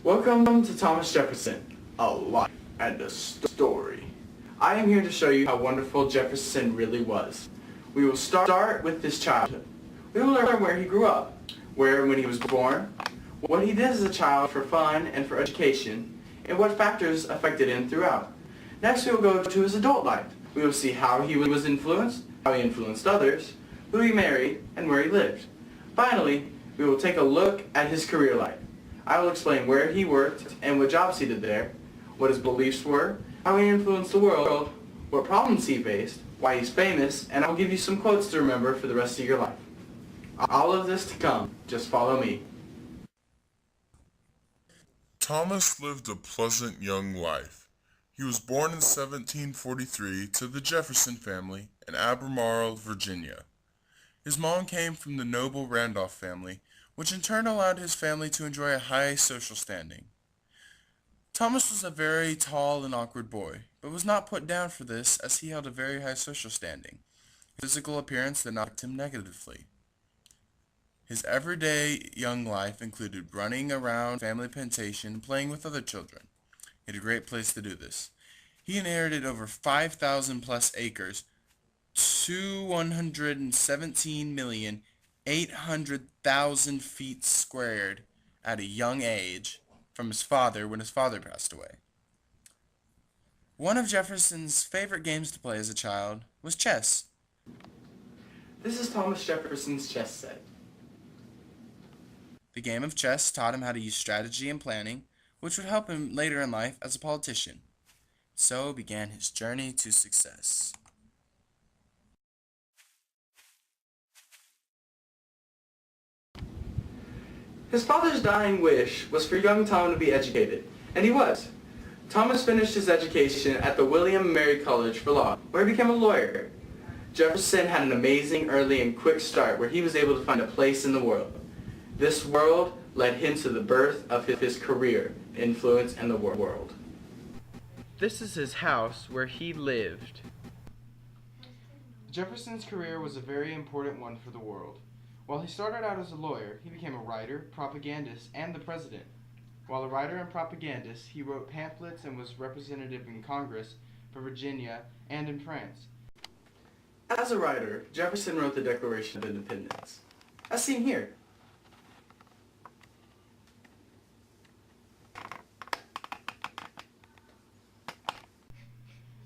Welcome to Thomas Jefferson, a life and a story. I am here to show you how wonderful Jefferson really was. We will start with his childhood. We will learn where he grew up, where when he was born, what he did as a child for fun and for education, and what factors affected him throughout. Next we will go to his adult life. We will see how he was influenced, how he influenced others, who he married, and where he lived. Finally, we will take a look at his career life. I will explain where he worked and what jobs he did there, what his beliefs were, how he influenced the world, what problems he faced, why he's famous, and I will give you some quotes to remember for the rest of your life. All of this to come. Just follow me. Thomas lived a pleasant young life. He was born in 1743 to the Jefferson family in Albemarle, Virginia. His mom came from the noble Randolph family, which in turn allowed his family to enjoy a high social standing. Thomas was a very tall and awkward boy, but was not put down for this as he held a very high social standing. His physical appearance did not affect him negatively. His everyday young life included running around family plantation and playing with other children. He had a great place to do this. He inherited over 5,000 plus acres to 117,800,000 feet squared at a young age from his father when his father passed away. One of Jefferson's favorite games to play as a child was chess. This is Thomas Jefferson's chess set. The game of chess taught him how to use strategy and planning, which would help him later in life as a politician. So began his journey to success. His father's dying wish was for young Tom to be educated, and he was. Thomas finished his education at the William and Mary College for Law, where he became a lawyer. Jefferson had an amazing early and quick start where he was able to find a place in the world. This world led him to the birth of his career, influence, and the world. This is his house where he lived. Jefferson's career was a very important one for the world. While he started out as a lawyer, he became a writer, propagandist, and the president. While a writer and propagandist, he wrote pamphlets and was representative in Congress for Virginia and in France. As a writer, Jefferson wrote the Declaration of Independence, as seen here.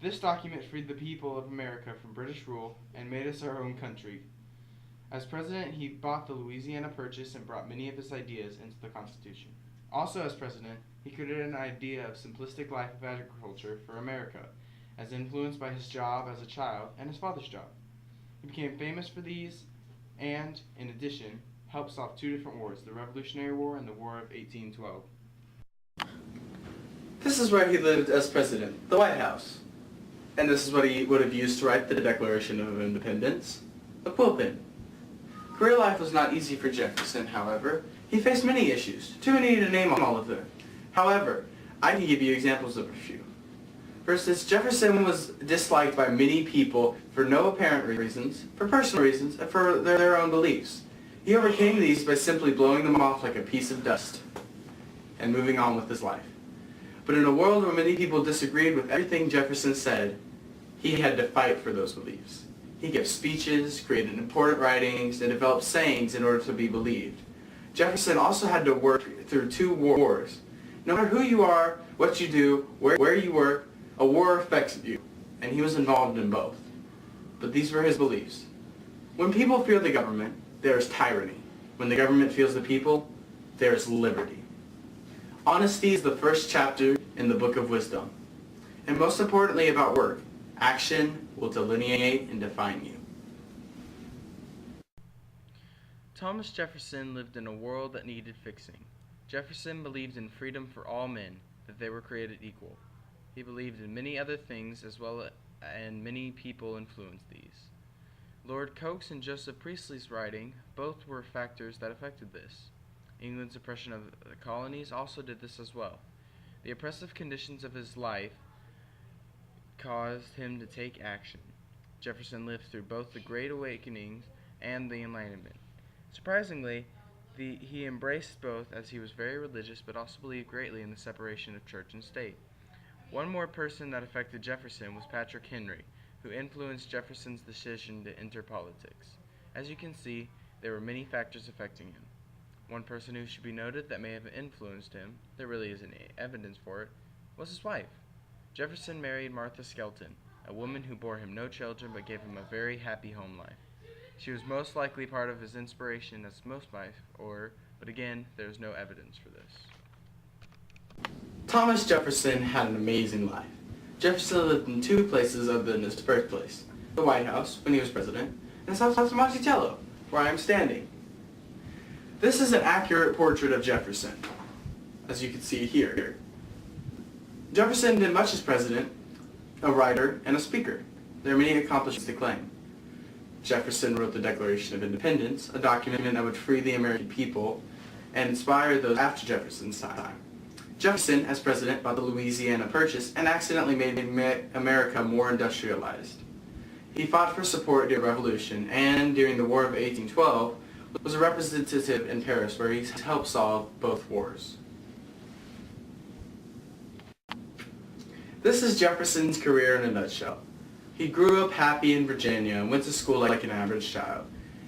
This document freed the people of America from British rule and made us our own country. As president, he bought the Louisiana Purchase and brought many of his ideas into the Constitution. Also as president, he created an idea of simplistic life of agriculture for America, as influenced by his job as a child and his father's job. He became famous for these and, in addition, helped solve two different wars, the Revolutionary War and the War of 1812. This is where he lived as president, the White House. And this is what he would have used to write the Declaration of Independence, a quill pen. Career life was not easy for Jefferson, however. He faced many issues, too many to name all of them. However, I can give you examples of a few. For instance, Jefferson was disliked by many people for no apparent reasons, for personal reasons, and for their own beliefs. He overcame these by simply blowing them off like a piece of dust and moving on with his life. But in a world where many people disagreed with everything Jefferson said, he had to fight for those beliefs. He gave speeches, created important writings, and developed sayings in order to be believed. Jefferson also had to work through two wars. No matter who you are, what you do, where you work, a war affects you, and he was involved in both. But these were his beliefs. When people fear the government, there is tyranny. When the government fears the people, there is liberty. Honesty is the first chapter in the Book of Wisdom. And most importantly about work, action will delineate and define you. Thomas Jefferson lived in a world that needed fixing. Jefferson believed in freedom for all men, that they were created equal. He believed in many other things as well, and many people influenced these. Lord Coke's and Joseph Priestley's writing both were factors that affected this. England's oppression of the colonies also did this as well. The oppressive conditions of his life caused him to take action. Jefferson lived through both the Great Awakenings and the Enlightenment. Surprisingly, He embraced both as he was very religious but also believed greatly in the separation of church and state. One more person that affected Jefferson was Patrick Henry, who influenced Jefferson's decision to enter politics. As you can see, there were many factors affecting him. One person who should be noted that may have influenced him, there really isn't any evidence for it, was his wife. Jefferson married Martha Skelton, a woman who bore him no children but gave him a very happy home life. She was most likely part of his inspiration as most wife, but again, there is no evidence for this. Thomas Jefferson had an amazing life. Jefferson lived in two places other than his birthplace: the White House, when he was president, and his house in Monticello, where I am standing. This is an accurate portrait of Jefferson, as you can see here. Jefferson did much as president, a writer, and a speaker. There are many accomplishments to claim. Jefferson wrote the Declaration of Independence, a document that would free the American people and inspire those after Jefferson's time. Jefferson, as president, bought the Louisiana Purchase and accidentally made America more industrialized. He fought for support during the Revolution and during the War of 1812 was a representative in Paris where he helped solve both wars. This is Jefferson's career in a nutshell. He grew up happy in Virginia and went to school like an average child.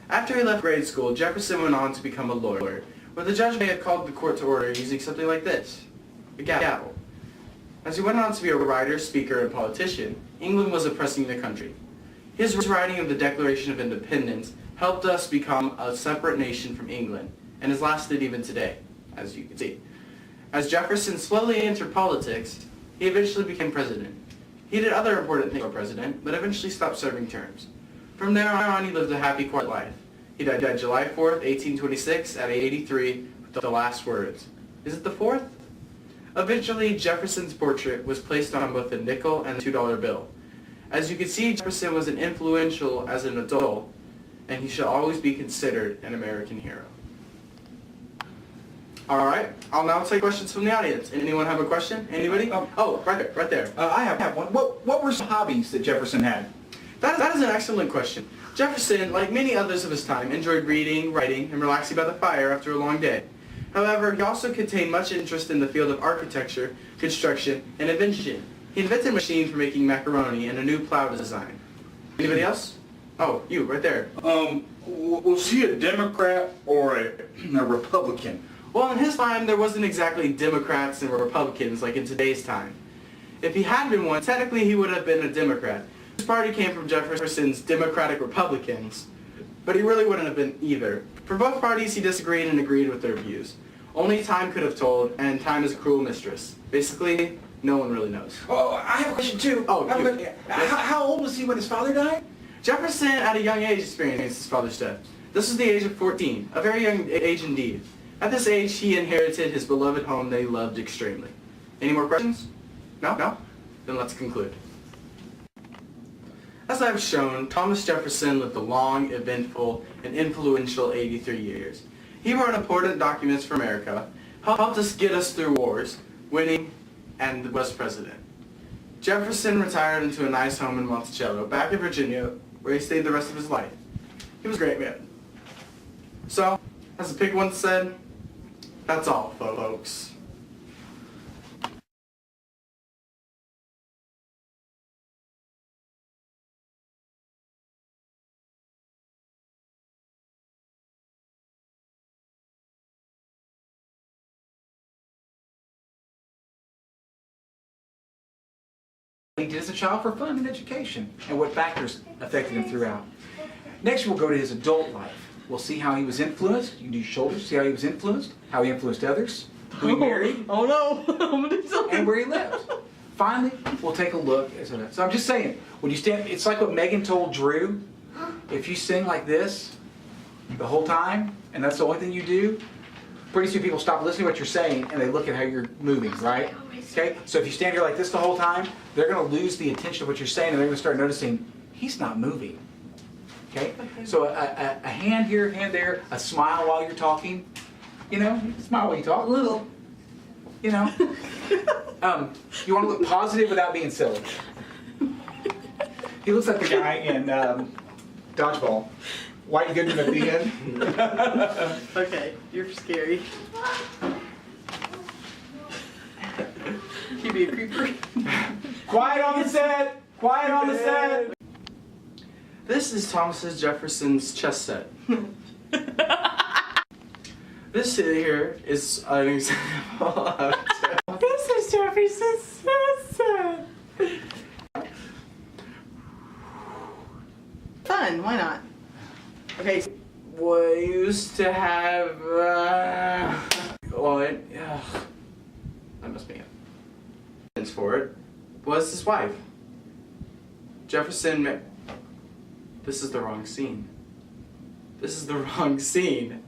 After he left grade school, Jefferson went on to become a lawyer, where the judge may have called the court to order using something like this, a gavel. As he went on to be a writer, speaker, and politician, England was oppressing the country. His writing of the Declaration of Independence helped us become a separate nation from England, and has lasted even today, as you can see. As Jefferson slowly entered politics, he eventually became president. He did other important things as president, but eventually stopped serving terms. From there on, he lived a happy, quiet life. He died July 4th, 1826, at 83, with the last words. Is it the 4th? Eventually, Jefferson's portrait was placed on both the nickel and the $2 bill. As you can see, Jefferson was influential as an adult, and he should always be considered an American hero. Alright, I'll now take questions from the audience. Anyone have a question? Anybody? Oh, right there. I have one. What were some hobbies that Jefferson had? That is an excellent question. Jefferson, like many others of his time, enjoyed reading, writing, and relaxing by the fire after a long day. However, he also contained much interest in the field of architecture, construction, and invention. He invented a machine for making macaroni and a new plow design. Anybody else? Oh, you, right there. Was he a Democrat or a Republican? Well, in his time, there wasn't exactly Democrats and Republicans like in today's time. If he had been one, technically he would have been a Democrat. His party came from Jefferson's Democratic Republicans, but he really wouldn't have been either. For both parties, he disagreed and agreed with their views. Only time could have told, and time is a cruel mistress. Basically, no one really knows. Oh, I have a question too. How old was he when his father died? Jefferson, at a young age, experienced his father's death. This was the age of 14, a very young age indeed. At this age, he inherited his beloved home that he loved extremely. Any more questions? No? Then let's conclude. As I've shown, Thomas Jefferson lived a long, eventful, and influential 83 years. He wrote important documents for America, helped us get us through wars, winning, and was president. Jefferson retired into a nice home in Monticello, back in Virginia, where he stayed the rest of his life. He was a great man. So, as the pig once said, that's all, folks. He did as a child for fun and education, and what factors affected him throughout. Next, we'll go to his adult life. We'll see how he was influenced. You can do your shoulders, see how he was influenced, how he influenced others, who he married, Oh no, I'm gonna do something. and where he lived. Finally, we'll take a look at that. So I'm just saying, when you stand, it's like what Megan told Drew. If you sing like this the whole time, and that's the only thing you do, pretty soon people stop listening to what you're saying and they look at how you're moving, right? Okay? So if you stand here like this the whole time, they're going to lose the attention of what you're saying and they're going to start noticing he's not moving. Okay? So a hand here, hand there, a smile while you're talking. You know, you can smile while you talk. A little. You know. You want to look positive without being silly. He looks like the guy in Dodgeball. White Goodman at the end. Okay, you're scary. You be a creeper. Quiet on the set! Quiet on the set! This is Thomas Jefferson's chess set. This here is an example of... This is Jefferson's chess set. Fun, why not? Okay, we used to have, that must be it. For it was his wife. Jefferson, this is the wrong scene. This is the wrong scene.